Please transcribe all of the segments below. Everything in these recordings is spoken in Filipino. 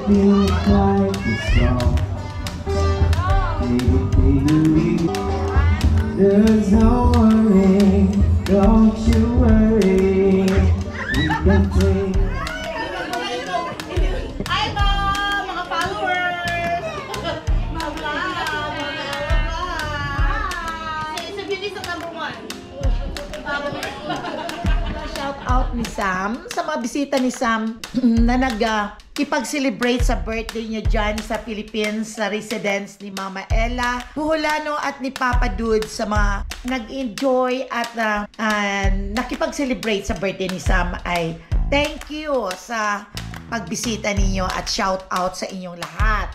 feels like a song. There's no worry, don't you worry. We can take. Hi mga followers! Mama! Si Bilis ang number 1. Shout out ni Sam sa mga bisita ni Sam na nag-ipag-celebrate sa birthday niya dyan sa Philippines, sa residence ni Mama Ella Buholano at ni Papa Dude, sa mga nag-enjoy at nakipag-celebrate sa birthday ni Sam. Ay thank you sa pagbisita ninyo at shout out sa inyong lahat.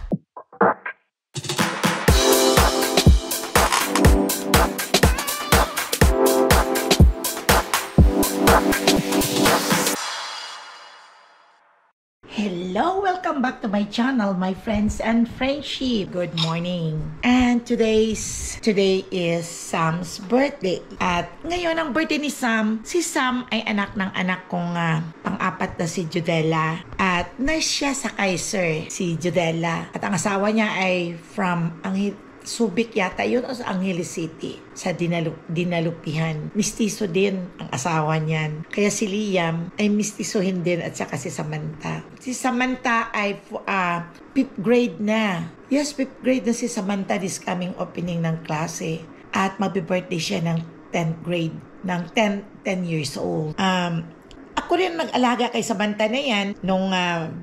Hello, welcome back to my channel, my friends and friendship. Good morning. And today is Sam's birthday. At ngayon ang birthday ni Sam. Si Sam ay anak ng anak kong pang-apat na si Judella. At siya sa Kaiser, si Judella. At ang asawa niya ay from Subic yata yun, o sa Angeles City, sa Dinalupihan. Mistiso din ang asawa niyan. Kaya si Liam ay mistisohin din, at saka si Samantha. Si Samantha ay 5th grade na. Yes, 5th grade na si Samantha this coming opening ng klase. At magbe-birthday siya ng 10th grade, ng 10 years old. Ako rin nag-alaga kay Samantha na yan. Nung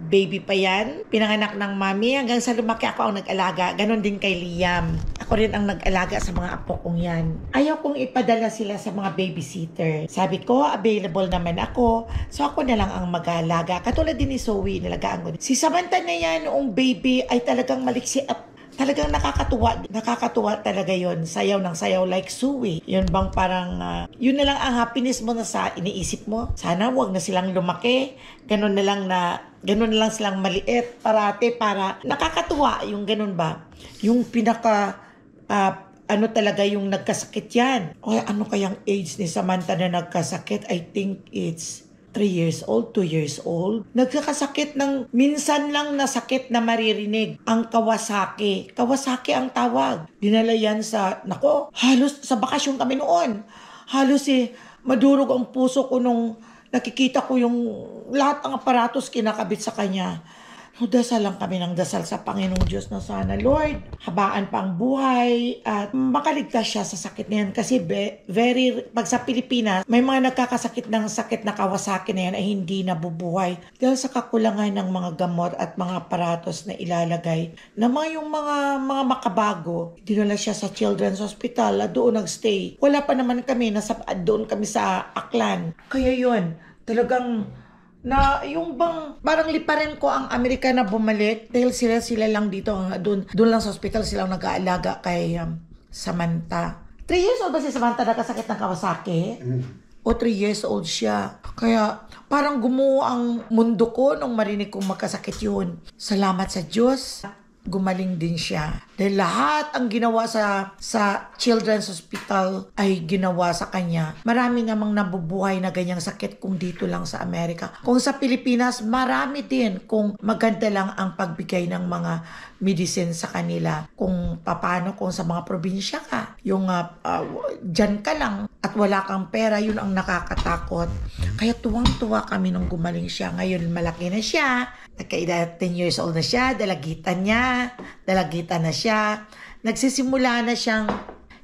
baby pa yan, pinanganak ng mami, hanggang sa lumaki ako ang nag-alaga. Ganon din kay Liam. Ako rin ang nag-alaga sa mga apo kong yan. Ayaw kong ipadala sila sa mga babysitter. Sabi ko, available naman ako. So ako na lang ang mag-alaga. Katulad din ni Zoe, nalagaan ko. Si Samantha na yan, noong baby, ay talagang maliksi at talagang nakakatuwa talaga yon. Sayaw ng sayaw like Zoe. Yun bang parang, yun na lang ang happiness mo na sa iniisip mo. Sana wag na silang lumaki. Ganun na lang silang maliit parate para nakakatuwa yung ganun ba. Yung pinaka, talaga yung nagkasakit yan. O ano kayang age ni Samantha na nagkasakit? I think it's 3 years old, 2 years old. Nagkakasakit ng minsan lang na sakit na maririnig. Ang Kawasaki. Kawasaki ang tawag. Dinala yan halos sa bakasyon kami noon. Halos madurog ang puso ko nung nakikita ko yung lahat ng aparatos kinakabit sa kanya. Dasal lang kami ng dasal sa Panginoong Diyos na sana, Lord, habaan pa ang buhay at makaligtas siya sa sakit na yan. Kasi pag sa Pilipinas, may mga nagkakasakit ng sakit na Kawasaki na yan ay hindi nabubuhay. Dahil sa kakulangan ng mga gamot at mga aparatos na ilalagay na yung mga makabago. Dinala siya sa Children's Hospital, doon nagstay. Wala pa naman kami, doon kami sa Aklan. Kaya yun, talagang na yung bang parang liparin ko ang Amerika na bumalik dahil sila lang dito doon lang sa hospital silang nag-aalaga kay Samantha. 3 years old ba si Samantha nakasakit ng Kawasaki? O 3 years old siya. Kaya parang gumuho ang mundo ko nung marinig kong magkasakit yun. Salamat sa Diyos. Gumaling din siya. Dahil lahat ang ginawa sa Children's Hospital ay ginawa sa kanya. Marami namang nabubuhay na ganyang sakit kung dito lang sa Amerika. Kung sa Pilipinas, marami din kung maganda lang ang pagbigay ng mga medicine sa kanila. Kung paano kung sa mga probinsya ka, yung dyan ka lang at wala kang pera, yun ang nakakatakot. Kaya tuwang-tuwa kami nung gumaling siya. Ngayon malaki na siya. Nagkaedad 10 years old na siya, dalagitan na siya. Nagsisimula na siyang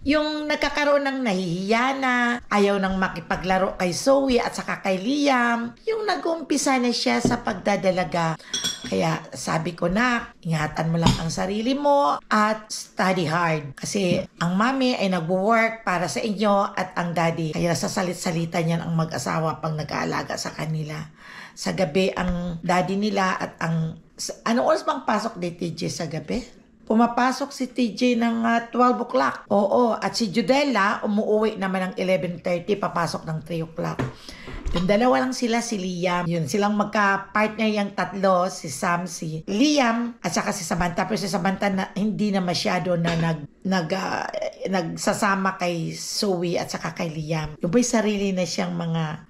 yung nagkakaroon ng nahihiya na, ayaw nang makipaglaro kay Zoe at saka kay Liam. Yung nag-umpisa na siya sa pagdadalaga. Kaya sabi ko na, ingatan mo lang ang sarili mo at study hard. Kasi ang mami ay nagwo-work para sa inyo at ang daddy. Kaya sasalit-salita niyan ang mag-asawa pang nag-aalaga sa kanila. Sa gabi ang daddy nila at ano oras bang pasok ni TJ sa gabi? Pumapasok si TJ ng 12 o'clock. Oo, at si Judella umuwi naman ng 11:30, papasok ng 3 o'clock. Yung dalawa lang sila, si Liam. Yun, silang magka-partner yung tatlo, si Sam, si Liam, at saka si Samantha. Pero si Samantha hindi na masyado na nagsasama kay Zoe at saka kay Liam. Yung ba'y sarili na siyang mga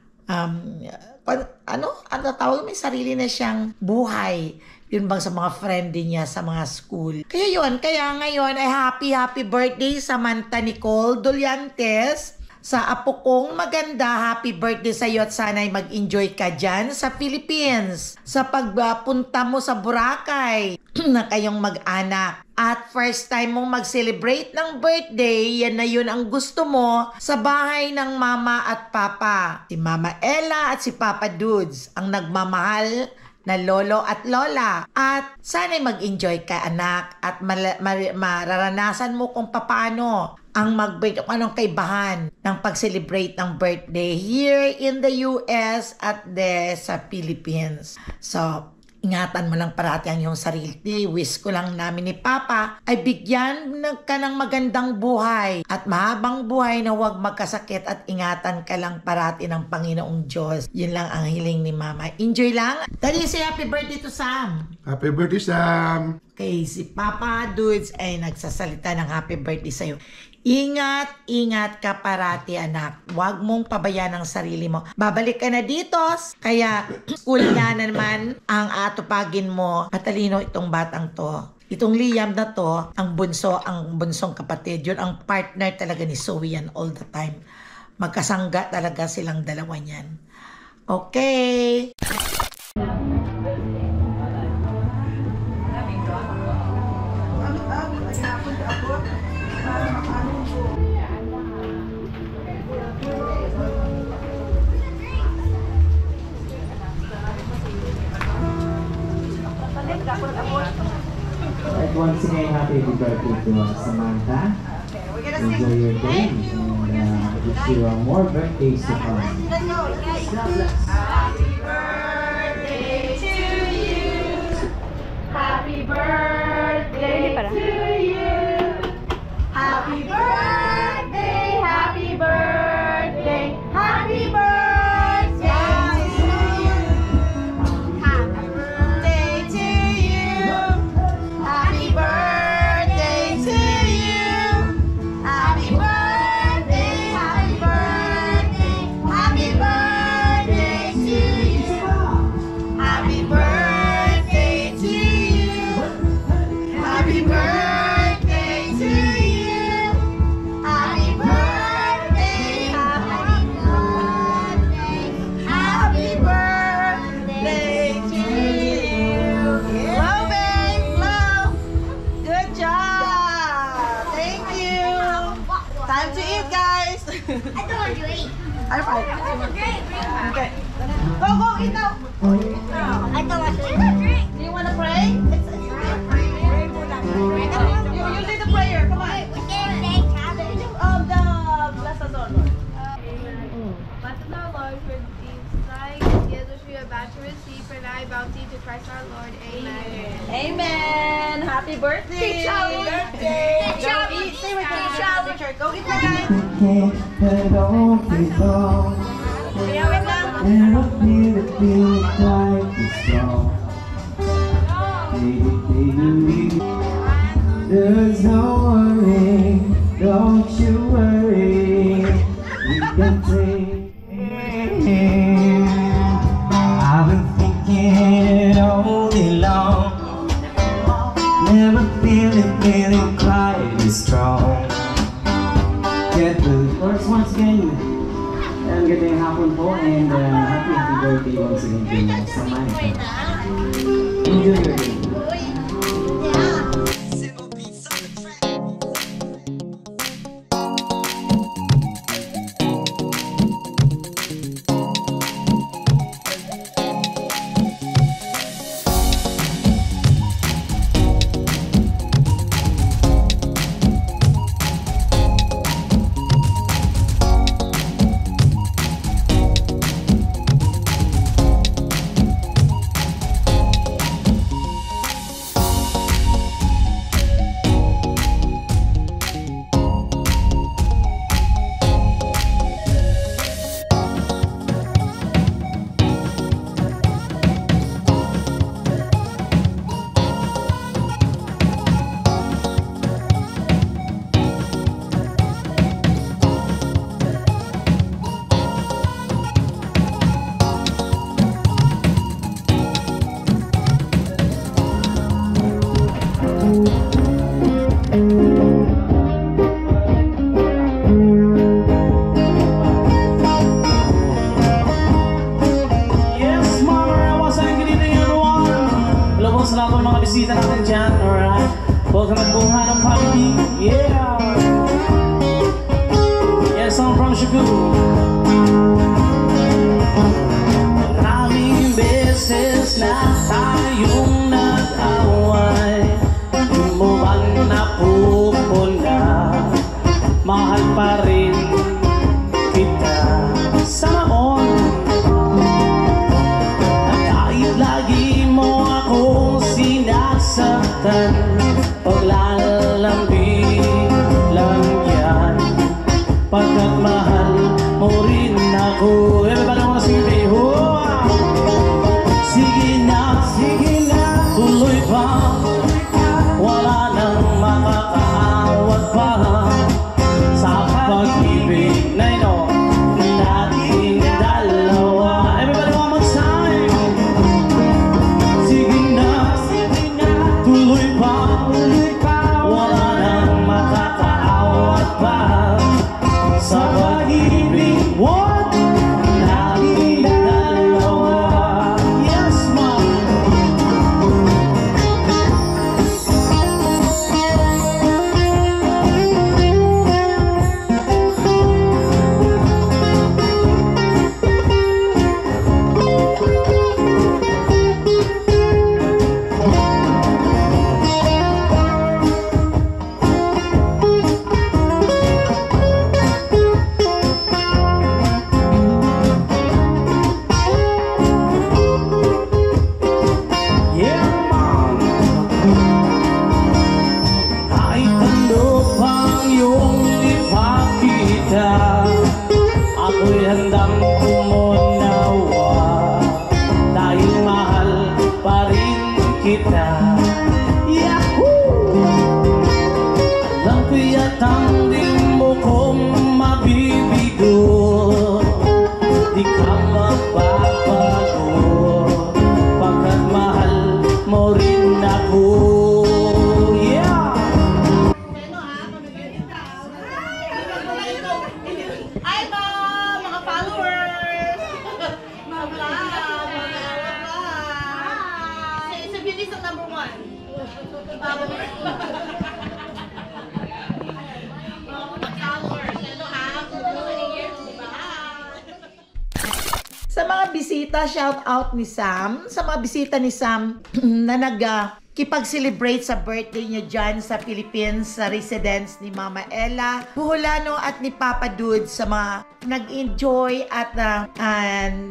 ano tawag, may sarili na siyang buhay. Yun bang sa mga friend din niya sa mga school. Kaya ngayon ay happy birthday Samantha Nicole Doliantes. Sa apo kong maganda, happy birthday sa iyo at sana'y mag-enjoy ka dyan sa Philippines. Sa pagpunta mo sa Boracay na kayong mag-anak. At first time mong mag-celebrate ng birthday, yan na yun ang gusto mo sa bahay ng mama at papa. Si Mama Ella at si Papa Dudes ang nagmamahal na lolo at lola. At sana'y mag-enjoy ka anak at mararanasan mo kung paano ang anong kaibahan ng pag-celebrate ng birthday here in the US at sa Philippines. So, ingatan mo lang parati ang iyong sarili. Wish ko lang namin ni Papa ay bigyan ka ng magandang buhay at mahabang buhay na huwag magkasakit at ingatan ka lang parati ng Panginoong Diyos. Yun lang ang hiling ni Mama. Enjoy lang. Daddy, say happy birthday to Sam. Happy birthday, Sam! Kay si Papa Dudes ay nagsasalita ng happy birthday sa'yo. Ingat ka parati anak. Huwag mong pabayaan ang sarili mo. Babalik ka na dito. Kaya school na naman ang atupagin mo. Matalino itong batang to. Itong Liam na to, ang bunsong kapatid. Yun ang partner talaga ni Zoe yan all the time. Magkasangga talaga silang dalawa niyan. Okay. Right, once again, happy birthday to Samantha. Enjoy your day and wish you more birthdays to come. God bless. Happy birthday to you. Happy birthday to you. Happy birthday, happy birthday, happy birthday to you. Happy birthday to you. Happy birthday to you. Happy birthday, happy birthday, happy birthday to you. Happy birthday to you. Happy birthday to you. Happy birthday, happy birthday to you. Blow, babe, blow. Good job. Thank you. Time to eat, guys. I don't want to eat. High five. Okay. Go, eat now. I don't want to eat. Do you want to pray? You lead the prayer. Come on. We can't say cabbage. The bless us all, Lord. Blessed is our Lord, who redeems life, gives which we are about to receive for thy bounty to Christ our Lord. Amen. Amen. Happy birthday. Happy birthday. Go eat. Stay right there. Picture. Go eat now, guys. Can't don't keep on. Wait lang. Never feel it like it's strong. Baby, there's no worry, don't you worry. We can take. I've been thinking it all day long. Never feeling quite this strong. Get the chorus once again. Magandang hapon po and happy birthday once again to Samantha. Enjoy your day. Maraming beses na tayong nag-away, di mo man napupuna, mahal pa rin kita sa maon. At kahit lagi mo akong sinasaktan, paglalambing lang yan, pagkat mahal mo rin ako. Everybody wanna sing it? Sige na, tuloy pa, wala nang makakaawat pa sa pag-ibig na ito nating dalawa. Everybody want mag-sign? Sige na, tuloy pa, wala nang makakaawat pa sa pag-ibig. What? Nating dalawa. Yes, ma'am. Yeah, ma'am. Kahit ano pang iyong ipakita, ako'y handang umunawa, dahil mahal pa rin kita. Yahoo! Alam ko yatang di mo kong mabibigo, di ka magbabago, pagkat mahal mo rin ako. Yeah! Hi po, mga followers! Mga vlog, mga vlog. Si Beauty sa number 1. Followers. Hello ha, Sa mga bisita, shout out ni Sam. Sa mga bisita ni Sam na kipag-celebrate sa birthday niya dyan sa Philippines, sa residence ni Mama Ella Buholano at ni Papa Dude, sa mga nag-enjoy at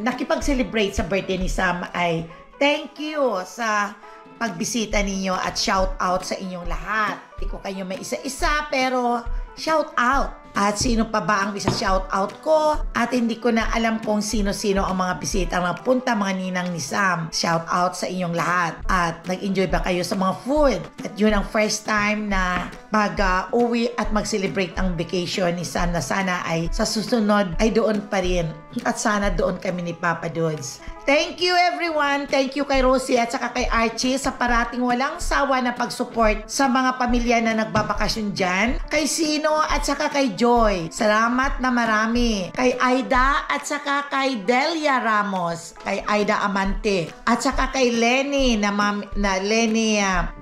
nakipag-celebrate sa birthday ni Sam, ay thank you sa pagbisita ninyo at shout out sa inyong lahat. Hindi ko kayo may isa-isa pero shout out. At sino pa ba ang isa-shout out ko? At hindi ko na alam kung sino-sino ang mga bisita ang napunta, mga ninang ni Sam. Shout out sa inyong lahat. At nag-enjoy ba kayo sa mga food? At yun ang first time na mag-uwi at mag-celebrate ang vacation ni Sam, na sana ay sa susunod ay doon pa rin. At sana doon kami ni Papa Dudes. Thank you everyone. Thank you kay Rosie at saka kay Archie sa parating walang sawa na pag-support sa mga pamilya na nagbabakasyon dyan. Kay Sino at saka kay Joy. Salamat na marami. Kay Aida at saka kay Delia Ramos. Kay Aida Amante. At saka kay Lenny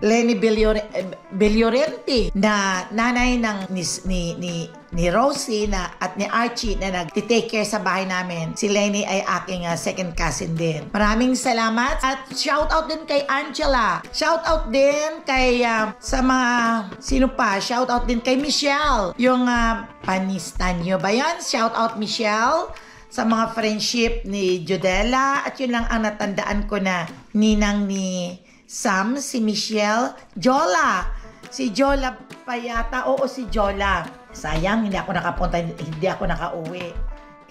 Lenny Bellorente na nanay ng ni Rosie at ni Archie na nag-take care sa bahay namin. Si Lenny ay aking second cousin din. Maraming salamat at shout out din kay Angela. Shout out din kay sa mga sino pa? Shout out din kay Michelle. Yung Panistanyo ba yan? Shout out Michelle sa mga friendship ni Jodela. At yun lang ang natandaan ko na ninang ni Sam, si Michelle. Jola. Si Jola pa yata. Oo, si Jola. Sayang, hindi ako nakapunta, hindi ako nakauwi.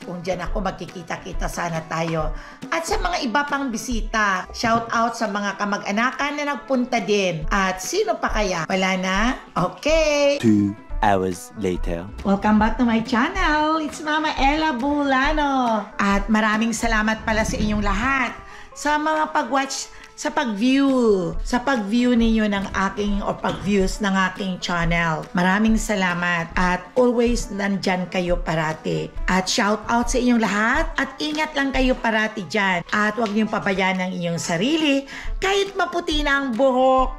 Kung dyan ako, magkikita-kita sana tayo. At sa mga iba pang bisita, shout out sa mga kamag-anakan na nagpunta din. At sino pa kaya? Wala na? Okay. 2 hours later. Welcome back to my channel. It's Mama Ella Buholano. At maraming salamat pala sa inyong lahat sa mga pag-watch, sa pag-view ninyo ng aking o pag-views ng aking channel. Maraming salamat at always nandyan kayo parati. At shout out sa inyong lahat at ingat lang kayo parati dyan. At huwag niyong pabayaan ang inyong sarili kahit maputi na ang buhok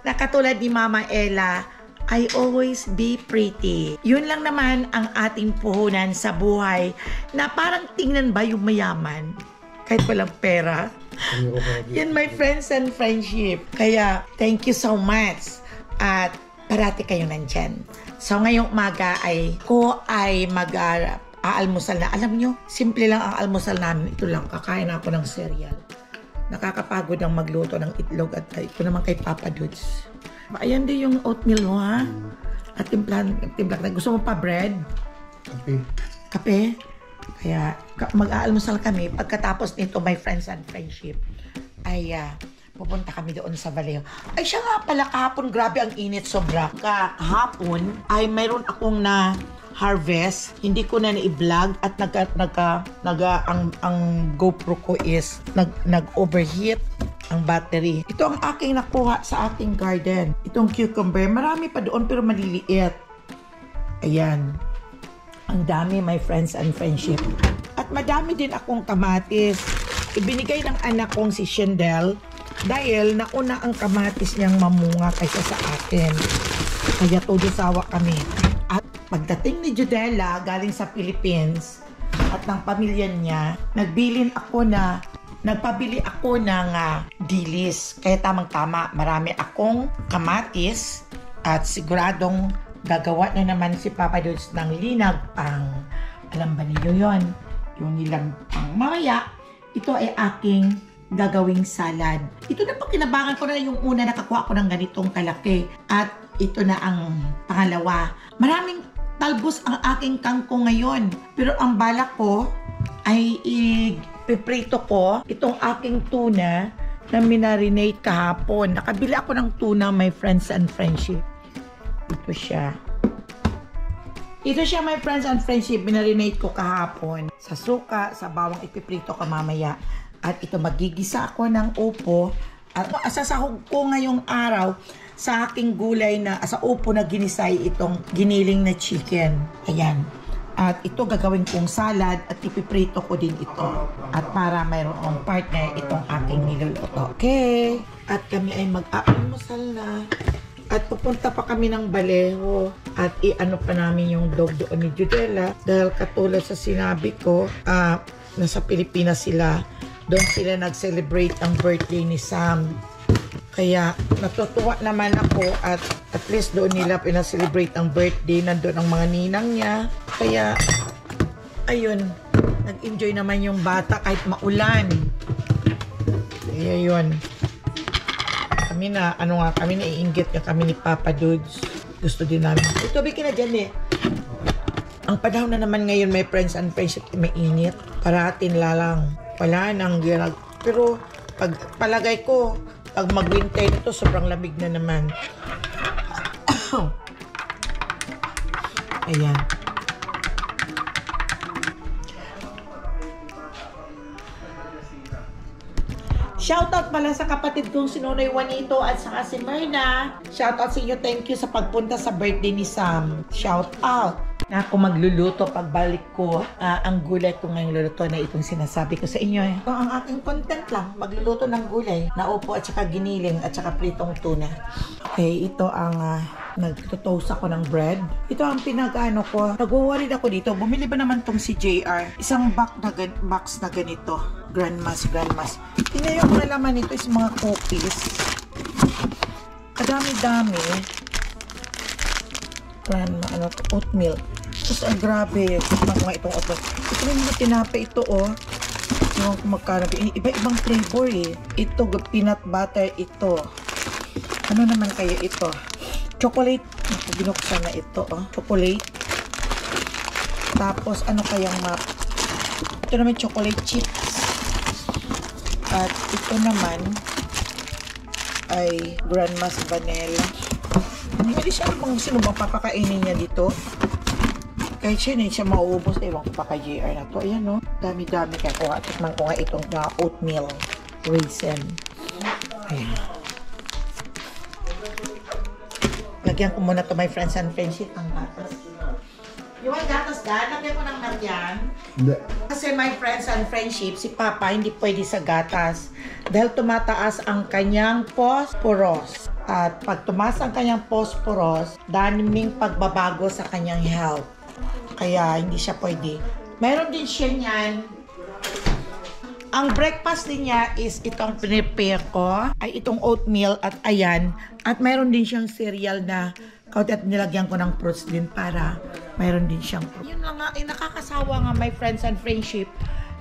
na katulad ni Mama Ella. I always be pretty. Yun lang naman ang ating puhunan sa buhay na parang tingnan ba yung mayaman kahit walang pera. Yan my friends and friendship. Kaya thank you so much at parati kayo nandyan. So ngayong umaga ay mag-aalmusal na. Alam nyo, simple lang ang almusal namin. Ito lang, kakain ako ng cereal. Nakakapagod ang magluto ng itlog at ito naman kay Papa Dudes. Ayan din yung oatmeal mo, ha? At timpla. Gusto mo pa bread? Kape? Kaya mag-aalmusal kami. Pagkatapos nito, my friends and friendship, ay pupunta kami doon sa Vallejo. Ay siya nga pala, kahapon grabe ang init sobra. Kahapon ay mayroon akong na harvest, hindi ko na i-vlog at ang GoPro ko is nag-overheat ang battery. Ito ang aking nakuha sa aking garden. Itong cucumber, marami pa doon pero maliliit. Ayan. Ang dami, my friends and friendship. At madami din akong kamatis. Ibinigay ng anak kong si Shendel dahil nauna ang kamatis niyang mamunga kaysa sa akin. Kaya todo sawa kami. At pagdating ni Judela galing sa Philippines at ng pamilya niya, nagpabili ako ng dilis. Kaya tamang-tama, marami akong kamatis at siguradong gagawa na naman si Papa Dudes ng linampang. Alam ba niyo yon? Yung nilampang. Mamaya, ito ay aking gagawing salad. Ito na kinabangan ko na yung una nakakuha ko ng ganitong kalaki. At ito na ang pangalawa. Maraming talbos ang aking kangkong ngayon. Pero ang balak ko ay ipiprito ko itong aking tuna na minarinate kahapon. Nakabili ako ng tuna, my friends and friendship. Ito siya. Ito siya, my friends and friendship. Minarinate ko kahapon. Sa suka, sa bawang ipiprito ko mamaya. At ito, magigisa ako ng upo. At asasahog ko ngayong araw sa aking gulay na sa upo na ginisay itong giniling na chicken. Ayan. At ito gagawin kong salad at ipiprito ko din ito. At para mayroong partner itong aking niluluto. Okay. At kami ay mag-aalmusal na. At pupunta pa kami ng Vallejo. At i-ano pa namin yung dog doon ni Judela. Dahil katulad sa sinabi ko, nasa Pilipinas sila. Doon sila nag-celebrate ang birthday ni Sam. Kaya natutuwa naman ako at least doon nila pinaselebrate ang birthday. Nandun ang mga ninang niya. Kaya, ayun, nag-enjoy naman yung bata kahit maulan. Kaya yun. Kami naiinggit kami ni Papa Dudes. Gusto din namin. Ito, bikin na dyan eh. Ang panahon na naman ngayon, my friends and friendship, may init. Parating lalang. Wala nang ginag. Pero, pag palagay ko, pag mag-winter nito, sobrang lamig na naman. Ayan. Shoutout pala sa kapatid kong si Nonoy Juanito at saka si Myrna. Shoutout sa inyo. Thank you sa pagpunta sa birthday ni Sam. Shoutout. Ako magluluto pagbalik ko. Ang gulay ko ngayong luluto na itong sinasabi ko sa inyo. Ito ang aking content lang. Magluluto ng gulay. Naupo at saka giniling at saka pritong tuna. Okay, ito ang nagtutoast ako ng bread. Ito ang pinag-ano ko. Nag-worried ako dito. Bumili ba naman tong si JR? Isang box na ganito. Grandmas. Tingnan yung mga laman nito is mga cookies. Kadami-dami. Oatmeal. Tapos, grabe. Tignan ko nga itong oatmeal. Ito yung mga tinapay ito, oh. Yung magkano. Iba-ibang flavor, eh. Ito, peanut butter, ito. Ano naman kaya ito? Chocolate. Binuksan na ito, oh. Chocolate. Tapos, ano kayang map? Ito naman, chocolate chips. At ito naman ay Grandma's Vanilla. Hindi siya mga sino mapapakainin niya dito. Kahit siya na siya mauubos. Ewan ko pa kay JR na to. Ayan, no? Dami-dami. Kaya tikman ko nga itong oatmeal raisin. Ayan. Lagyan ko muna to my friends and friendship ang gatas. Yung gatas dad, lagyan ko ng maryan. Hindi. Kasi my friends and friendship, si Papa hindi pwede sa gatas dahil tumataas ang kanyang phosphorus. At pag tumaas ang kanyang phosphorus, daming pagbabago sa kanyang health. Kaya hindi siya pwede. Mayroon din siya niyan. Ang breakfast din niya is itong prepare ko, ay itong oatmeal at ayan. At mayroon din siyang cereal na at nilagyan ko ng fruits din para mayroon din siyang fruits. Yun lang nga, nakakasawa nga my friends and friendship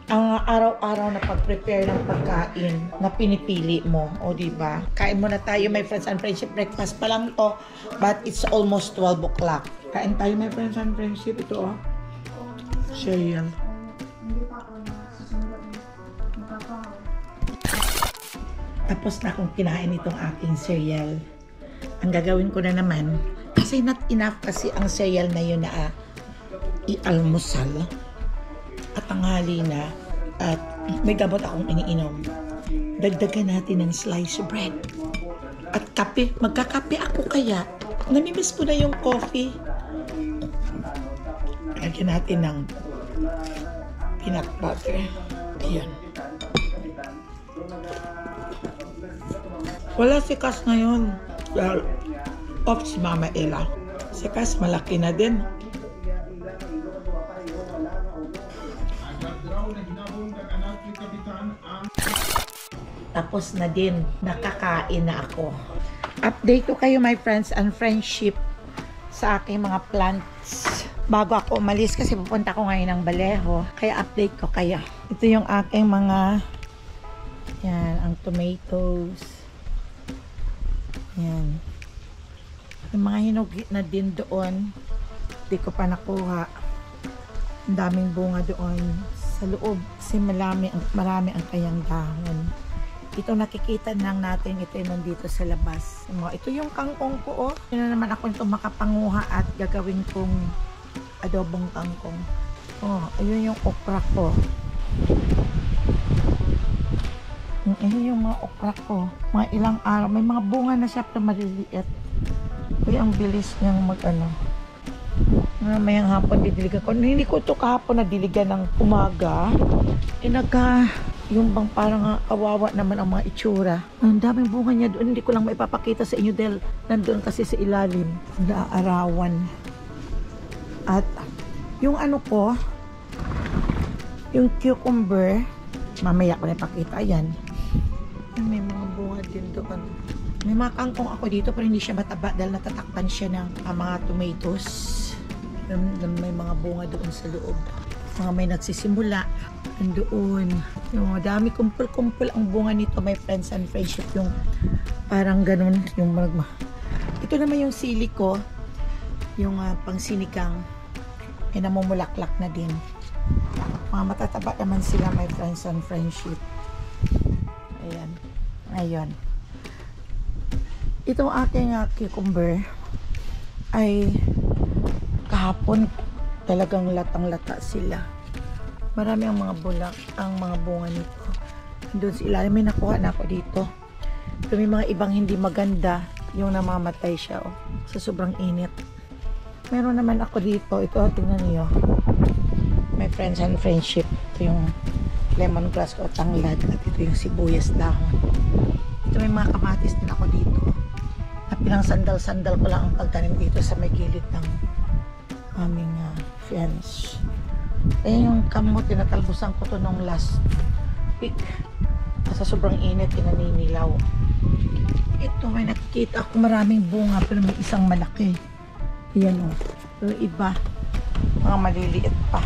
ang araw-araw na pag-prepare ng pagkain na pinipili mo. O diba? Kain muna tayo my friends and friendship. Breakfast pa lang to, but it's almost 12 o'clock. Kain tayo my friends and friendship. Ito oh. Cereal. Tapos na akong kinain itong aking cereal. Ang gagawin ko na naman, kasi not enough kasi ang cereal na yun na i-almusal at tanghali na at may gamot akong iniinom. Dagdagan natin ng sliced bread at kape. Magkakape ako kaya. Namimiss ko na yung coffee. Lagyan natin ng peanut butter. Ayan. Wala si Cass ngayon. Well, off si Mama Ella. Si Cass malaki na din. Tapos na din, nakakain na ako. Update ko kayo my friends and friendship sa aking mga plants. Bago ako umalis kasi pupunta ko ngayon ng Baleho. Kaya update ko kayo. Ito yung aking mga, yan, ang tomatoes. Yan. Yung mga hinugi na din doon, hindi ko pa nakuha. Ang daming bunga doon sa loob kasi marami ang kayang dahon. Ito nakikita lang natin, ito yung nandito sa labas. Ito yung kangkong ko, oh. Yun na naman ako ito makapanguha at gagawin kong adobong kangkong. Oh, ayun yung okra ko. Ayun yung mga okra ko. Mga ilang araw. May mga bunga na siya pero maliliit. Uy, ang bilis niyang mag-ano. Mayang hapon didiligan ko. Hindi ko ito kahapon na diligan ng umaga. Yung bang parang kawawa naman ang mga itsura. Ang daming bunga niya doon. Hindi ko lang maipapakita sa inyo dahil nandoon kasi sa ilalim. Naarawan. At yung ano ko, yung cucumber, mamaya ko na ipakita. Ayan. May mga bunga din doon. May mga kangkong ako dito pero hindi siya mataba dahil natatakpan siya ng mga tomatoes. May mga bunga doon sa loob. Mga may nagsisimula. Doon. Yung dami kumpul-kumpul ang bunga nito, my friends and friendship. Yung parang ganun. Yung magma. Ito naman yung sili ko. Yung pang sinigang. Ay namumulaklak na din. Mga matataba naman sila, my friends and friendship. Ayan. Ayan. Itong aking cucumber ay kahapon talagang latang-lata sila. Marami ang mga bulak, ang mga bunga nito. Doon sa ilalim, may nakuha na ako dito. Pero may mga ibang hindi maganda, yung namamatay siya, oh, sa sobrang init. Meron naman ako dito, ito, tingnan niyo. My friends and friendship. Ito yung lemongrass o tanglad at ito yung sibuyas dahon. Ito may mga kamatis din ako dito. At pinang sandal-sandal ko lang ang pagtanim dito sa may gilid ng aming fence. Ayan yung kamot, tinatalbusan ko to nung last week. Sa sobrang init, pinaninilaw. Ito, may nakikita ako maraming bunga pero may isang malaki. Ayan o. Pero iba, mga maliliit pa.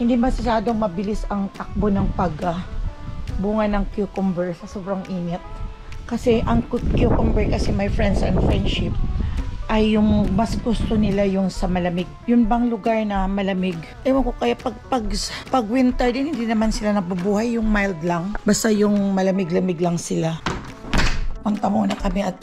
Hindi masyadong mabilis ang takbo ng bunga ng cucumber sa sobrang init. Kasi ang cucumber kasi my friends and friendship ay yung mas gusto nila yung sa malamig. Yun bang lugar na malamig? Ewan ko kaya pag winter din hindi naman sila nabubuhay, yung mild lang. Basta yung malamig-lamig lang sila. Punta muna kami at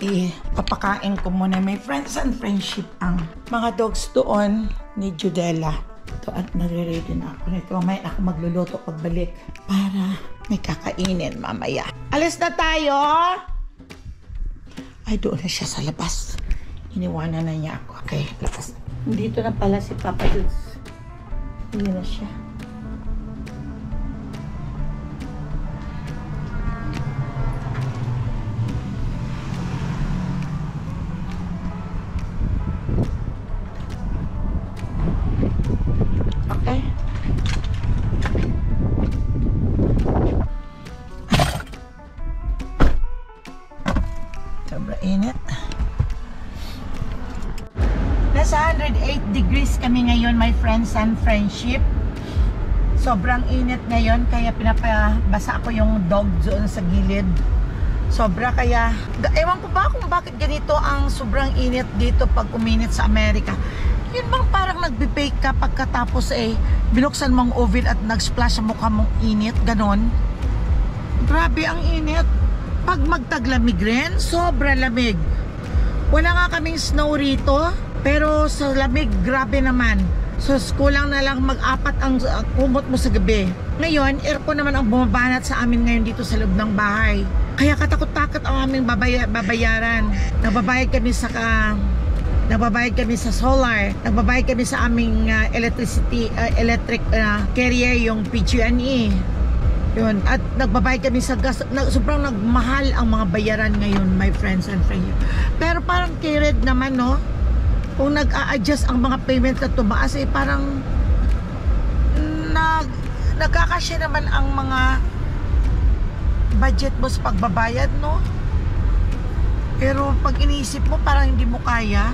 papakain ko muna my friends and friendship ang mga dogs doon ni Judella. Ito at nare-ready na ako nito. May ako magluluto pagbalik para may kakainin mamaya. Alis na tayo! Ay, doon na siya sa labas. Iniwanan na niya ako. Okay, labas. Dito na pala si Papa Jules. Hindi na siya. Okay. Sobra init. Nasa 108 degrees kami ngayon, my friends and friendship. Sobrang init ngayon, kaya pinapabasa ko yung dog doon sa gilid. Sobra, kaya ewan ko ba kung bakit ganito ang sobrang init dito pag uminit sa Amerika. Yun bang parang nagbe-bake ka pagkatapos binuksan mong oven at nag-splash sa mukha mong init, ganon. Grabe ang init. Pag magtaglamig rin, sobra lamig. Wala nga kaming snow rito, pero sa lamig, grabe naman. So, kulang na lang mag-apat ang kumot mo sa gabi. Ngayon, aircon naman ang bumabanat sa amin ngayon dito sa loob ng bahay. Kaya katakot-takot ang aming babayaran. Nagbabayad kami sa solar. Nagbabayad kami sa aming electric carrier, yung PG&E. Yun. At nagbabayad kami sa gas. Sobrang nagmahal ang mga bayaran ngayon, my friends and friends. Pero parang carried naman, no? Kung nag-a-adjust ang mga payment na tumaas, parang nagkakasya naman ang mga budget mo sa pagbabayad, no? Pero pag iniisip mo, parang hindi mo kaya.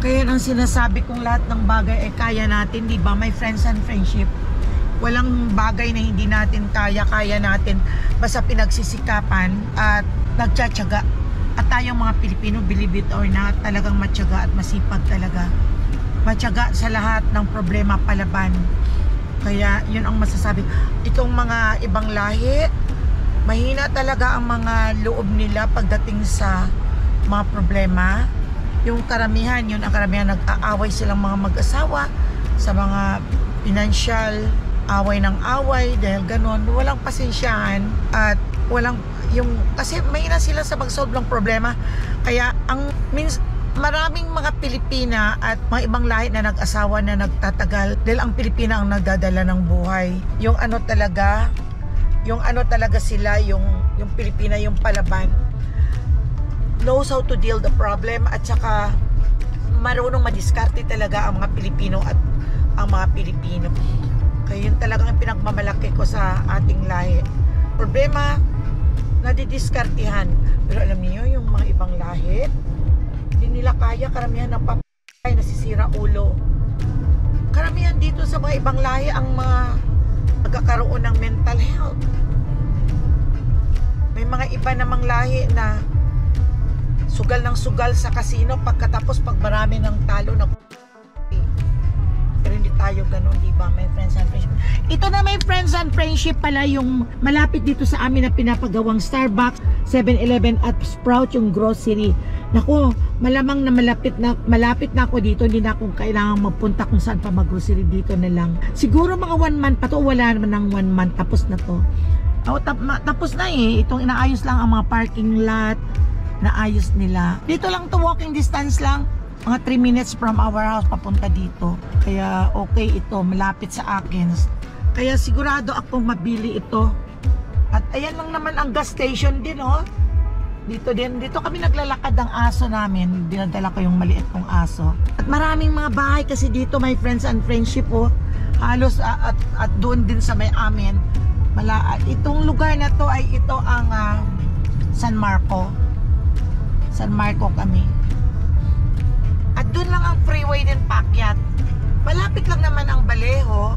Kaya ang sinasabi kong lahat ng bagay ay kaya natin, di ba, my friends and friendship? Walang bagay na hindi natin kaya natin basta pinagsisikapan at nagtsatsaga. At tayong mga Pilipino, believe it or not, talagang matyaga at masipag talaga. Matyaga sa lahat ng problema palaban. Kaya yun ang masasabi. Itong mga ibang lahi, mahina talaga ang mga loob nila pagdating sa mga problema. Yung karamihan, yun ang karamihan, nag-aaway silang mga mag-asawa sa mga financial, away ng away, dahil ganon, walang pasensyahan at walang kasi mahina sila sa mag-solve ng problema. Kaya maraming mga Pilipina at mga ibang lahi na nag-asawa na nagtatagal dahil ang Pilipina ang nagdadala ng buhay. Yung ano talaga sila, yung Pilipina, yung palaban, knows how to deal the problem at saka marunong madiskarte talaga ang mga Pilipino at ang mga Pilipino. Kaya yun talagang pinagmamalaki ko sa ating lahi. Problema, nadidiskartihan. Pero alam niyo, yung mga ibang lahi, hindi nila kaya. Karamihan ng papay, nasisira ulo. Karamihan dito sa mga ibang lahi ang mga nagkakaroon ng mental health. May mga iba namang lahi na sugal ng sugal sa casino pagkatapos pag marami ng talo na. Pero hindi tayo ganun, di ba, my friends and friendship? Ito na, my friends and friendship pala, yung malapit dito sa amin na pinapagawang Starbucks, 7-Eleven at Sprout, yung grocery. Naku, malamang na malapit na ako dito. Hindi na akong kailangang magpunta kung saan pa mag-grocery, dito na lang. Siguro mga 1 month pa to, wala naman ng 1 month, tapos na to. Tapos na itong inaayos lang ang mga parking lot, naayos nila. Dito lang to, walking distance lang. Mga 3 minutes from our house papunta dito. Kaya okay ito, malapit sa akin. Kaya sigurado akong mabili ito. At ayan lang naman ang gas station din, oh. Dito kami naglalakad ng aso namin. Dinadala ko yung maliit kong aso. At maraming mga bahay kasi dito, my friends and friendship, oh. Halos at doon din sa may amin. Itong lugar na to ay ito ang San Marco. San Marco kami. At doon lang ang freeway din paakyat. Malapit lang naman ang Baleho,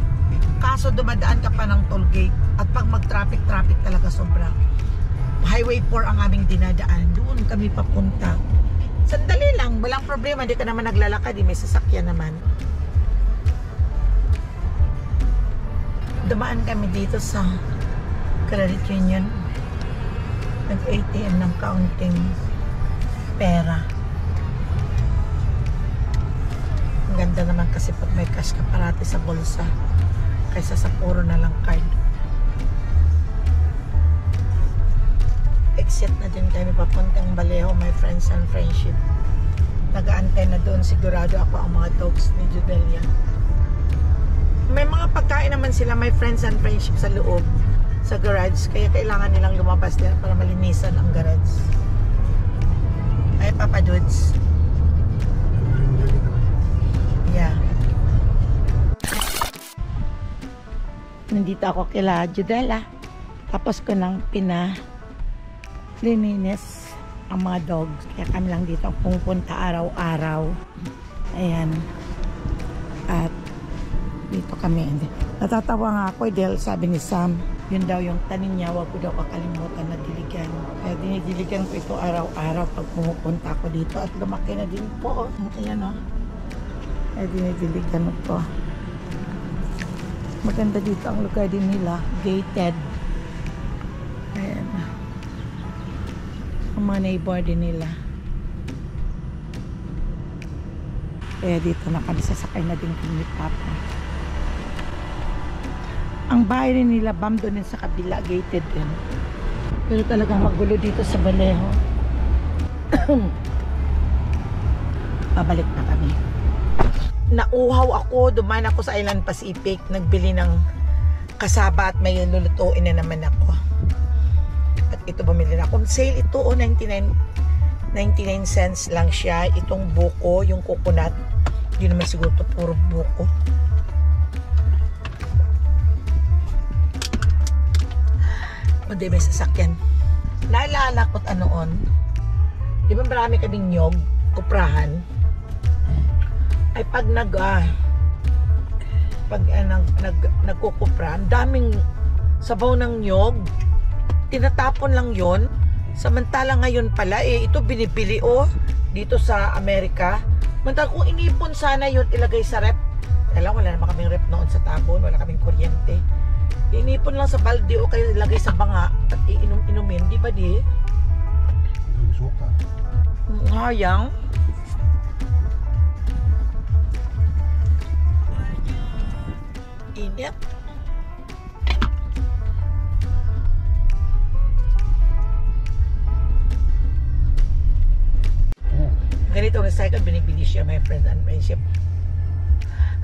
kaso dumadaan ka pa ng toll gate. At pag mag-traffic talaga sobra. Highway 4 ang aming dinadaan. Doon kami papunta. Sandali lang, walang problema. Hindi ka naman naglalakad, may sasakyan naman. Dumaan kami dito sa Credit Union. Nag-ATM ng counting pera. Ang ganda naman kasi pag may cash ka parati sa bulsa kaysa sa puro na lang card. Exit na din kami papuntang Baleho, my friends and friendship. Nag-aantay na doon. Sigurado ako ang mga dogs ni Judelia. May mga pagkain naman sila, my friends and friendship sa loob, sa garage. Kaya kailangan nilang lumabas din para malinisan ang garage. Ay, Papa Dudes. Yeah. Nandito ako kila Judela. Tapos ko nang pinalininis ang mga dogs. Kaya kami lang dito ang pumupunta araw-araw. Ayan. At dito kami. Natatawa nga ako dahil sabi ni Sam, yun daw yung tanim niya, wag ko daw kakalimutan na diligan. Kaya dinidiligan ko ito araw-araw pag pumupunta ako dito. At lumaki na din po. Ayan o. Kaya dinidiligan ko. Maganda dito ang lugar din nila. Gated. Ayan. Ang mga neighbor din nila. Kaya dito na kami, sasakay na din kami ni Papa. Ang bahay rin nila, bam doon din sa kabila, gated din. Pero talagang magulo dito sa Vallejo. Babalik na kami. Nauhaw ako, dumaan ako sa Island Pacific, nagbili ng kasaba at may lulutuin na naman ako. At ito bumili na ako. Sale ito, 99 cents lang siya. Itong buko, yung coconut. Hindi naman siguro ito puro buko. O di may sasakyan. Naalala ko't anoon. Di ba marami kaming nyog, kuprahan? Ay pag nagkukupra, ang daming sabaw ng nyog, tinatapon lang yon. Samantala ngayon pala, ito binibili dito sa Amerika. Samantala kung inipon sana yun, ilagay sa rep. Alam, wala naman kaming rep noon sa tabon, wala kaming kuryente. Inipon lang sa balde o kayo ilagay sa banga at iinom-inumin, di ba di? Hayang. Init. Ganito recycle, binibili siya, my friend and friendship.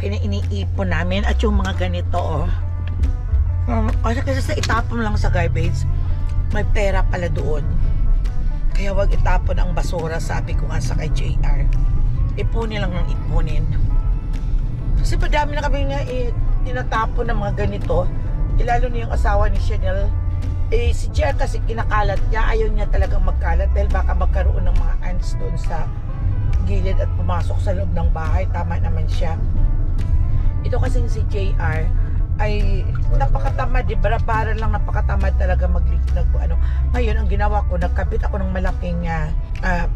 Kaya iniipon namin at yung mga ganito kasi sa itapon lang sa garbage, may pera pala doon. Kaya wag itapon ang basura, sabi ko nga sa kay JR. Ipunin lang ng ipunin. Kasi padami na kami nga tinatapon ng mga ganito. Lalo na yung asawa ni Chanel. Si JR kasi kinakalat niya. Ayaw niya talagang magkalat dahil baka magkaroon ng mga ants doon sa gilid at pumasok sa loob ng bahay. Tama naman siya. Ito kasing si JR ay napakatamad, di ba? Para lang napakatamad talaga Ngayon, ang ginawa ko, nagkabit ako ng malaking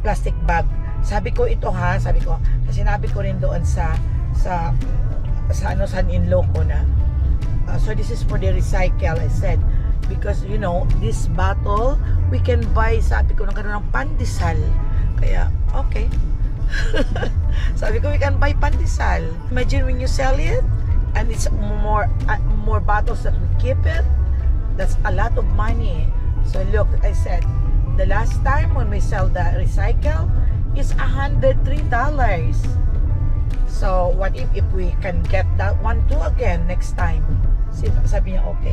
plastic bag. Sabi ko ito sabi ko, sinabi ko rin doon sa son-in-law ko na so this is for the recycle, I said, because you know, this bottle we can buy, sabi ko, nagkaroon ng pandesal. Kaya, okay. Sabi ko, we can buy pandesal. Imagine when you sell it and it's more bottles that we keep it, that's a lot of money. So look, I said, the last time when we sell the recycle is $103. So what if we can get that one too again next time? Sabi niya, okay.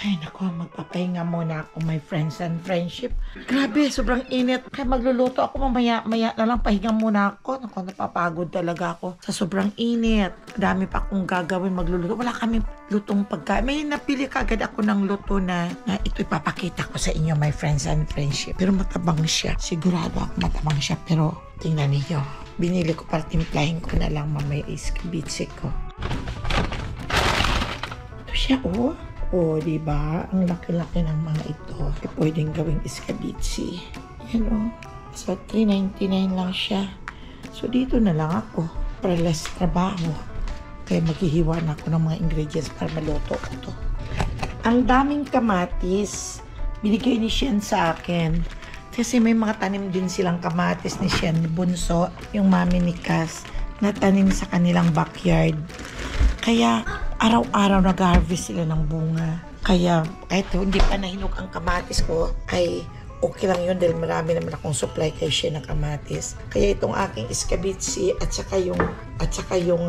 Ay, naku, magpapahinga muna ako, my friends and friendship. Grabe, sobrang init. Kaya magluluto ako, maya na lang, pahinga muna ako. Naku, napapagod talaga ako sa sobrang init. Dami pa akong gagawin, magluluto. Wala kami lutong pagkain. May napili kagad ako ng luto na ito ipapakita ko sa inyo, my friends and friendship. Pero matabang siya. Sigurado ako matabang siya. Pero tingnan niyo. Binili ko para timplahin ko na lang mamaya iskabitsi ko. Ito siya, diba? Ang laki-laki ng mga ito. Pwedeng gawing iskabitsi. Yan, So, $3.99 lang siya. So, dito na lang ako. Para less trabaho. Kaya maghihiwa na ako ng mga ingredients para maluto ko to. Ang daming kamatis. Binigay ni Shen sa akin. Kasi may mga tanim din silang kamatis ni Shen, ni Bunso, yung mami ni Cass, na tanim sa kanilang backyard. Kaya araw-araw nag-harvest sila ng bunga. Kaya kahit hindi pa nahinog ang kamatis ko, ay okay lang yun dahil marami naman akong supply kay siya ng kamatis. Kaya itong aking iskabitsi at saka yung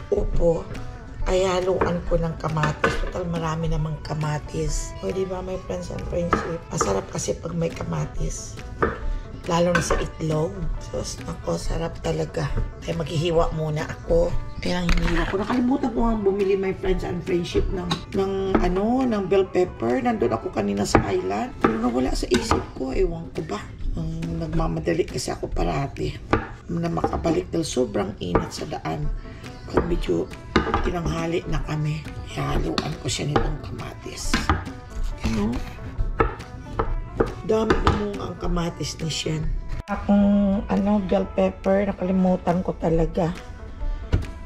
upo ay haluan ko ng kamatis. Total marami namang kamatis. O diba my friends and friendship? Masarap kasi pag may kamatis. Lalo na sa itlog. So, ako, sarap talaga. Kaya maghihiwa muna ako. Kaya hinihila ko. Nakalimutan ko nga bumili my friends and friendship ng bell pepper. Nandun ako kanina sa island. Pero nawala sa isip ko. Ewan ko ba? Nagmamadali kasi ako parati na makabalik dahil sobrang init sa daan. Pag medyo tinanghali na kami, haluan ko siya nitong kamatis. Dami mo ang kamatis ni Shen. Akong bell pepper, nakalimutan ko talaga.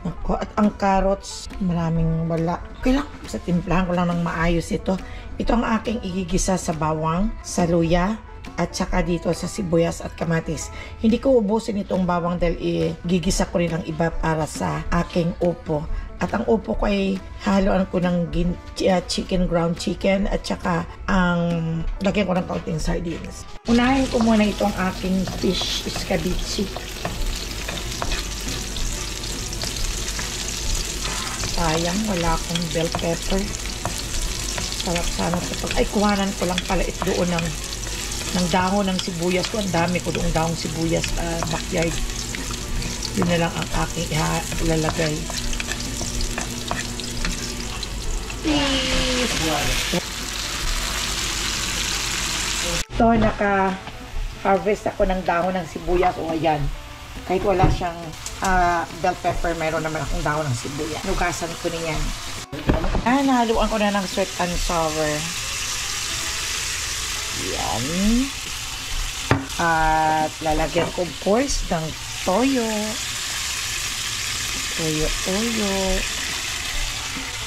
Ako, at ang carrots, maraming wala. Okay lang, sa timplahan ko lang ng maayos ito. Ito ang aking igigisa sa bawang, sa luya, at saka dito sa sibuyas at kamatis. Hindi ko ubusin itong bawang dahil gigisa ko rin ang iba para sa aking upo. At ang upo ko ay haluan ko ng ground chicken at saka lagyan ko ng kaunting sardines. Unahin ko muna itong aking fish escabeche. Sayang, wala akong bell pepper. Sarap sana ito. Ay, kuhanan ko lang pala ito doon ng dahon ng sibuyas ko. Ang dami ko doong dahong sibuyas backyard. Yun na lang ang aking ilalagay. Ito, naka-harvest ako ng dahon ng sibuyas. O, ayan. Kahit wala siyang bell pepper, mayroon naman akong dahon ng sibuyas. Nugasan ko niyan. Nahaluan ko na ng sweet and sour. Yan. At lalagyan ko, of course, ng toyo. Toyo.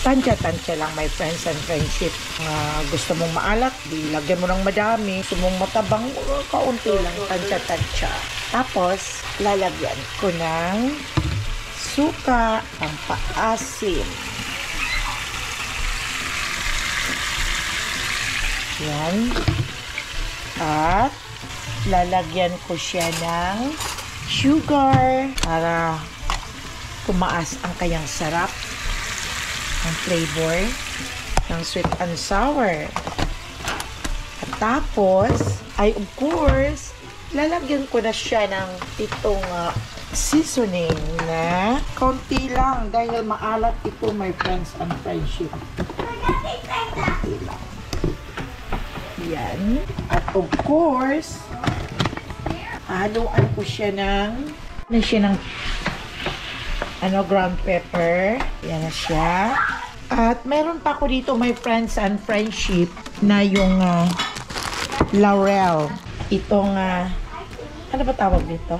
Tansya-tansya lang, my friends and friendship. Gusto mong maalat, di lagyan mo ng madami. Gusto mong matabang, kaunti lang, tansya-tansya. Tapos, lalagyan ko ng suka, ang paasim. Yan. At lalagyan ko siya ng sugar para tumaas ang kanyang sarap. Ang flavor ng sweet and sour. At tapos, ay of course, lalagyan ko na siya ng itong seasoning na konti lang dahil maalat ito, my friends and friendship. Konti lang. Yan. At of course, haluan ko siya ng ground pepper. Yan na siya. At meron pa ako dito, my friends and friendship, na yung laurel. Itong, ano ba tawag dito?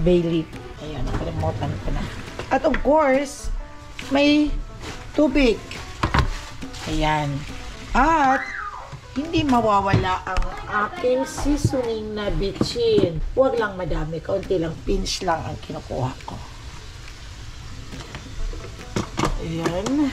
Bay leaf. Ayan, nakalimutan ko na. At of course, may tubig. Ayan. At hindi mawawala ang aking seasoning na bitchin. Huwag lang madami, kaunti lang, pinch lang ang kinukuha ko. Ayan.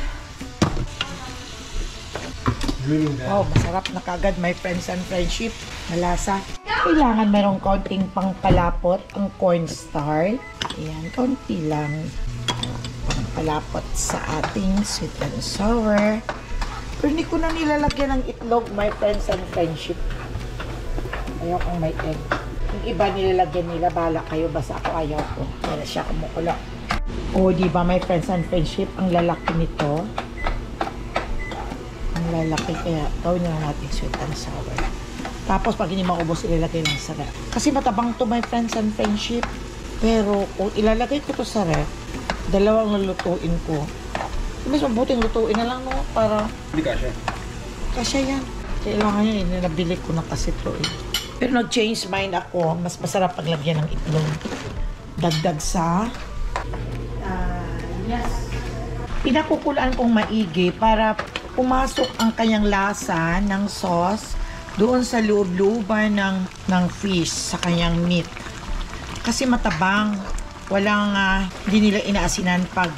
Oh, masarap na kagad, my friends and friendship. Malasa. Kailangan merong kaunting pangpalapot ang cornstarch. Ayan, kaunti lang. Pangpalapot sa ating sweet and sour. Pero hindi ko na nilalagyan ng itlog, my friends and friendship. Ayaw kong may egg. Yung iba nilalagyan nila, bahala kayo. Basta ako ayaw ko. Kaya siya kumukulo. O, diba my friends and friendship, ang lalaki nito. Ang lalaki, kaya gawin na natin sweet and sour. Tapos, pag hindi maubos, ilalagay lang sa ref. Kasi matabang to, my friends and friendship. Pero, kung ilalagay ko to sa ref, dalawang lulutuin ko. Mas mabuting lutuin na lang, no? Para... Hindi kasya. Kasya yan. Kailangan yan, nabili ko na kasi ito eh. Pero nag-change mind ako, mas masarap paglagyan ng itlog. Dagdag sa... yes. Pinakukulaan kong maigi para pumasok ang kanyang lasa ng sauce doon sa loob-looban ng fish sa kanyang meat. Kasi matabang. Walang, hindi nila inaasinan pag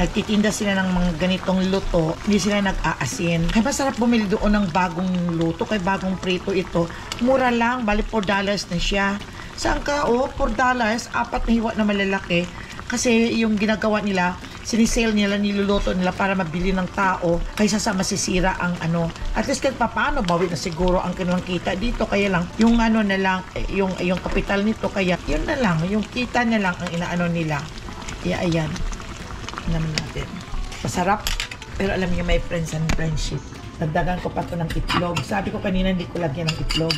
nagtitinda sila ng mga ganitong luto, hindi sila nag-aasin. Kaya masarap bumili doon ng bagong luto, kaya bagong prito ito. Mura lang, bali $4 na siya. Saan ka? $4, 4 na hiwa na malalaki. Kasi yung ginagawa nila, sinisale nila, niluluto nila para mabili ng tao kaysa sa masisira ang ano. At least kahit paano, bawi na siguro ang kanilang kita dito. Kaya lang, yung ano na lang, yung kapital nito, kaya yun na lang, yung kita na lang ang inaano nila. Kaya ayan, naman natin. Masarap, pero alam niyo may friends and friendship. Dagdagan ko pa to ng itlog. Sabi ko kanina hindi ko lagyan ng itlog.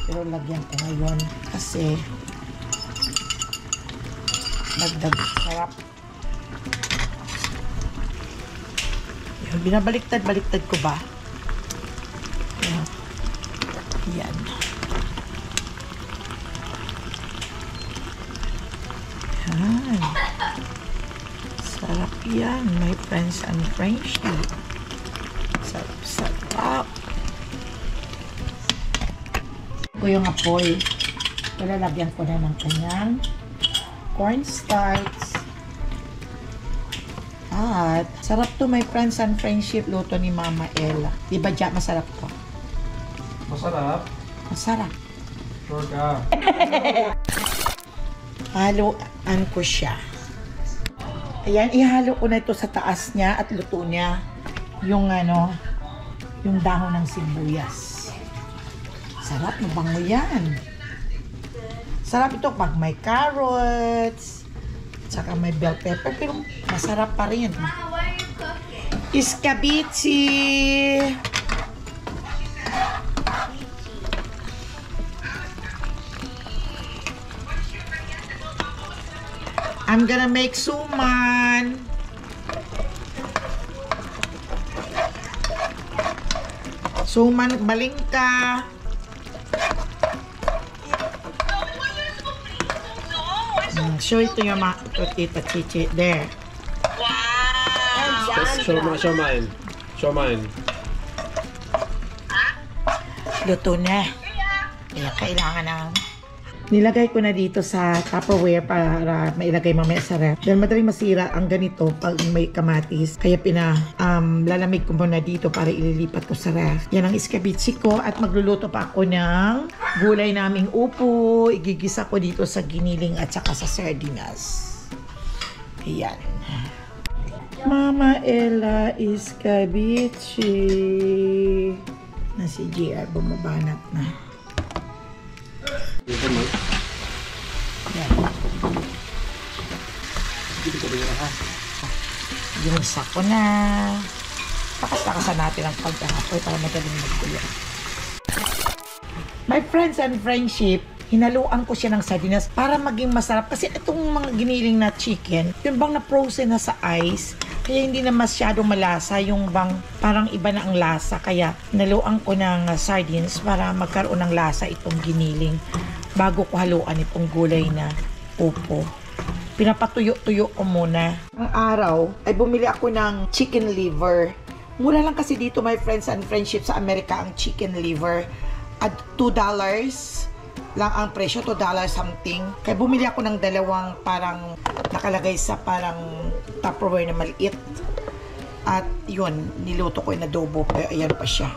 Pero lagyan ko ngayon kasi dagdag sarap. Binabaliktad-baliktad ko ba? Yan. Yan. Sarap yan, my friends and friendship. Sarap. Ko yung apoy. Lalagyan ko na ng kanyang cornstarch. At sarap to, my friends and friendship, luto ni Mama Ella. Diba, Jack, masarap to? Masarap. Masarap. Sure ka. Haluan ko siya. Ayan, ihalo ko na ito sa taas niya at luto niya yung ano, yung dahon ng sibuyas. Sarap, mabango yan. Sarap ito pag may carrots, saka may bell pepper, pero masarap pa rin. Mama, what are you cooking? Iskabichi! I'm gonna make suman. Suman balingka. Show it to your Tita Chichi. There. Show mine. Show mine. Luto na. Kaya kailangan na. Nilagay ko na dito sa Tupperware para mailagay mamaya sa ref. Dahil madaling masira ang ganito pag may kamatis. Kaya lalamig ko muna dito para ililipat ko sa ref. Yan ang iskabichi ko at magluluto pa ako ng gulay naming upo. Igigisa ko dito sa giniling at saka sa sardinas. Ayan. Mama Ella iskabichi. Na si JR bumabanat na. Ginisa ko na. Takas-takasan natin ang pagkahapoy para madaling magkulo. My friends and friendship, hinaluan ko siya ng sardinas para maging masarap. Kasi itong mga giniling na chicken, yung bang na-frozen na sa ice, kaya hindi na masyadong malasa, yung bang parang iba na ang lasa. Kaya hinaluan ko ng sardines para magkaroon ng lasa itong giniling bago ko haluan itong gulay na upo. Pinapatuyo-tuyo ko muna. Ang araw ay bumili ako ng chicken liver. Mura lang kasi dito, my friends and friendship, sa Amerika ang chicken liver. At $2 lang ang presyo, $2 something. Kaya bumili ako ng dalawang parang nakalagay sa parang Tupperware na maliit. At yun, niluto ko yung adobo. Pero ayan pa siya.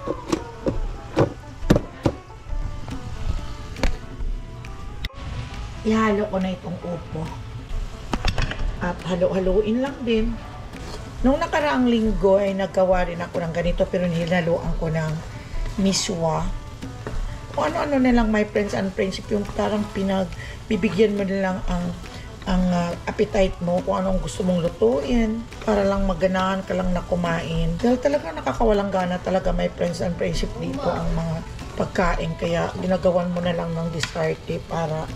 Ihalo ko na itong upo. At halo-haloin lang din. Nung nakaraang linggo ay naggawa rin ako ng ganito pero nilaluan ko ng miswa. O ano-ano na lang, my friends and friendship, yung parang bibigyan mo na lang ang appetite mo kung anong gusto mong lutuin para lang maganahan ka lang na kumain. Dahil talaga nakakawalang gana talaga, my friends and friendship, dito ang mga pagkain. Kaya ginagawan mo na lang ng diskarte para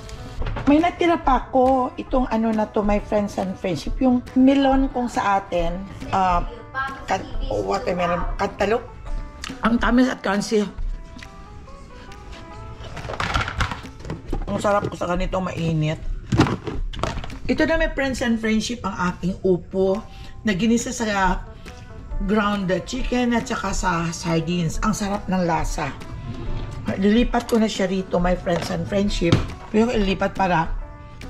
may natira pa ako, itong ano na to, my friends and friendship, yung melon kung sa atin, watermelon, kantalok, ang tamis at kansi. Ang sarap ko sa ganito mainit. Ito na, my friends and friendship, ang aking upo na ginisa sa ground chicken at saka sa sardines. Ang sarap ng lasa. Lilipat ko na siya rito, my friends and friendship. Pero ilipat para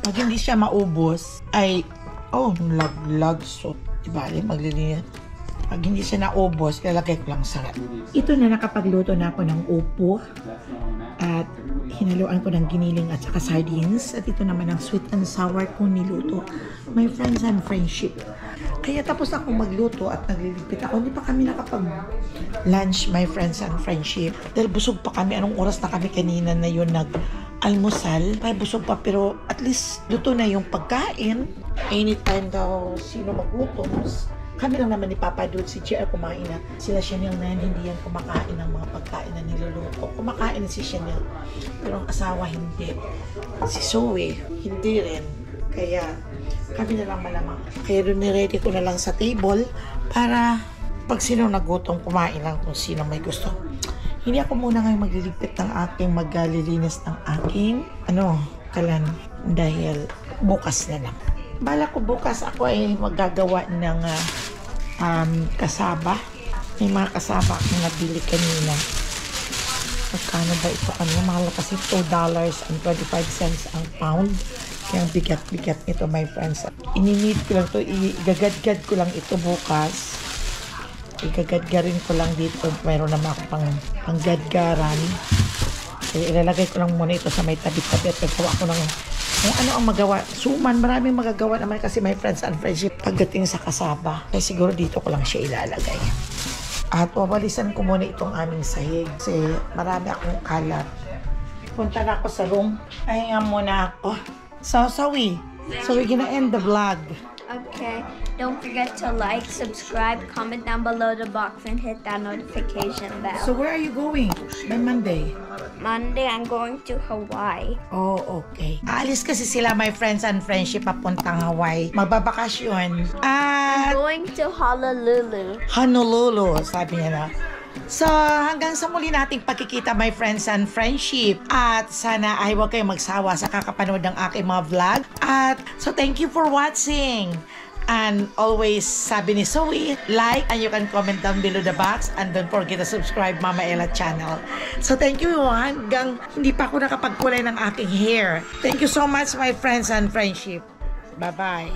pag hindi siya maubos ay Oh, laglag. So, diba, maglilinis. Pag hindi siya naubos, ilalagay ko lang sa rep. Ito na, nakapagluto na ako ng upo. At hinaluan ko ng giniling at saka sardines. At ito naman ang sweet and sour kong niluto. My friends and friendship. Kaya tapos ako magluto at nagliligpit ako. Hindi pa kami nakapag-lunch, my friends and friendship. Dahil busog pa kami. Anong oras na kami kanina na yun nag-almusal? Kaya busog pa, pero at least luto na yung pagkain. Anytime daw sino magluto. Kami lang naman ni Papa Dude, si JR kumain na. Sila Chanel na yan, hindi yan kumakain ng mga pagkain na niluluto. Kumakain si Chanel, pero ang asawa hindi. Si Zoe, hindi rin. Kaya kami na lang malamang. Kaya doon niready ko na lang sa table para pag sino nagutom, kumain lang kung sino may gusto. Hindi ako muna ngayon magliligpit ng aking maglilinis ng aking kalan dahil bukas na lang. Bala ko bukas ako ay magagawa ng kasaba. May mga kasaba akong nabili kanina. Magkano ba ito kanina? Mahal kasi $2.25 ang pound. Kaya bigat-bigat ito, my friends. Ininid ko lang ito. Igagadgad ko lang ito bukas. Igagadgarin ko lang dito. Mayroon naman ako pang gadgaran. Kaya ilalagay ko lang muna ito sa may tabi-tabi at gagawa ko ng kung ano ang magawa. Suman, maraming magagawa naman kasi my friends and friendship pagdating sa kasaba. Kaya siguro dito ko lang siya ilalagay. At wawalisan ko muna itong aming sahig kasi marami akong kalat. Punta na ako sa room. Pahinga muna ako. So we're gonna end the vlog. Okay, don't forget to like, subscribe, comment down below the box, and hit that notification bell. So where are you going by Monday? Monday, I'm going to Hawaii. Oh, okay. Aalis kasi sila, my friends and friendship, papuntang Hawaii. Magbabakasyon. I'm going to Honolulu, sabi niya na. So, hanggang sa muli nating pagkikita, my friends and friendship. At sana ay huwag kayong magsawa sa kakapanood ng aking mga vlog. At so, thank you for watching. And always, sabi ni Zoe, like and you can comment down below the box. And don't forget to subscribe Mama Ella channel. So, thank you. Hanggang hindi pa ako nakapagkulay ng aking hair. Thank you so much, my friends and friendship. Bye-bye.